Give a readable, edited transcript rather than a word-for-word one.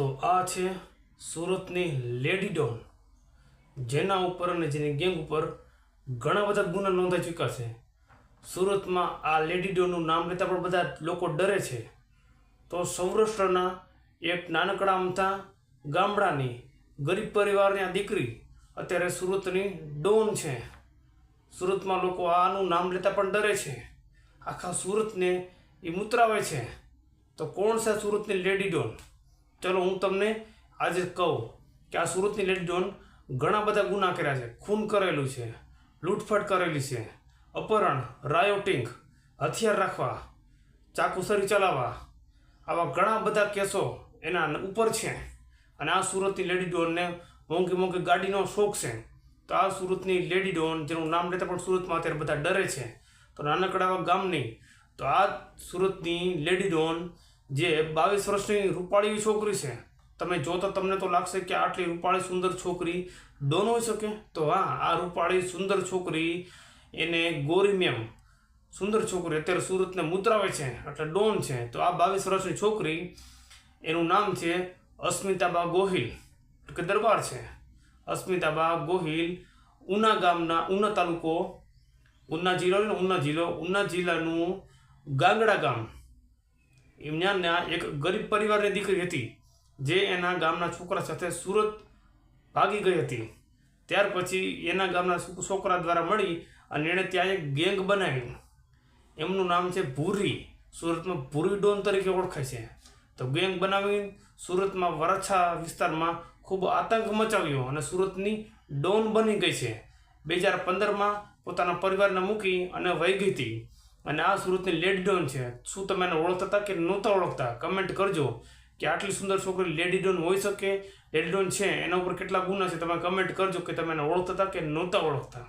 તો આ છે સુરતની લેડી ડોન, જેના ઉપર અને જેની ગેંગ ઉપર ઘણા બધા ગુના નોંધાઈ ચૂક્યા છે. સુરતમાં આ લેડી ડોનનું નામ લેતા પણ બધા લોકો ડરે છે. તો સૌરાષ્ટ્રના એક નાનકડા અમથા ગામડાની ગરીબ પરિવારની આ દીકરી અત્યારે સુરતની ડોન છે. સુરતમાં લોકો આનું નામ લેતા પણ ડરે છે. આખા સુરતને એ મુતરાવે છે. તો કોણ છે સુરતની લેડી ડોન? ચલો હું તમને આજે કહું કે આ સુરતની લેડી ડોન ઘણા બધા ગુના કર્યા છે. ખૂન કરેલું છે, લૂંટફાટ કરેલી છે, અપહરણ, રાયોટિંગ, હથિયાર રાખવા, ચાકુસરી ચલાવવા, આવા ઘણા બધા કેસો એના ઉપર છે. અને આ સુરતની લેડી ડોનને મોંઘી મોંઘી ગાડીનો શોખ છે. તો આ સુરતની લેડી ડોન, જેનું નામ લેતા પણ સુરતમાં અત્યારે બધા ડરે છે, તો નાનકડા ગામની, તો આ સુરતની લેડી ડોન જે 22 વર્ષની રૂપાળી છોકરી છે. તમે જો તો તમને તો લાગશે કે આટલી રૂપાળી સુંદર છોકરી ડોન હોઈ શકે? તો હા, આ રૂપાળી સુંદર છોકરી, એને ગોરી મેમ સુંદર છોકરી અત્યારે સુરતને મુતરાવે છે એટલે ડોન છે. તો આ 22 વર્ષની છોકરી, એનું નામ છે અસ્મિતાબા ગોહિલ, કે દરબાર છે. અસ્મિતાબા ગોહિલ ઉના ગામના, ઉના તાલુકો, ઉના જિલ્લો, ઉના જિલ્લાનું ગાંગડા ગામ, એમના એક ગરીબ પરિવારની દીકરી હતી, જે એના ગામના છોકરા સાથે સુરત ભાગી ગઈ હતી. ત્યાર પછી એના ગામના છોકરા દ્વારા મળી અને એણે ત્યાં એક ગેંગ બનાવી. એમનું નામ છે ભૂરી. સુરતમાં ભૂરી ડોન તરીકે ઓળખાય છે. તો ગેંગ બનાવી સુરતમાં વરાછા વિસ્તારમાં ખૂબ આતંક મચાવ્યો અને સુરતની ડોન બની ગઈ છે. 2015માં પોતાના પરિવારને મૂકી અને વહી ગઈ હતી. અને આ સુરતની લેડી ડોન છે. શું તમે એને ઓળખતા હતા કે નહોતા ઓળખતા? કમેન્ટ કરજો કે આટલી સુંદર છોકરી લેડી ડોન હોઈ શકે? લેડી ડોન છે, એના ઉપર કેટલા ગુના છે? તમે કમેન્ટ કરજો કે તમે એને ઓળખતા હતા કે નહોતા ઓળખતા.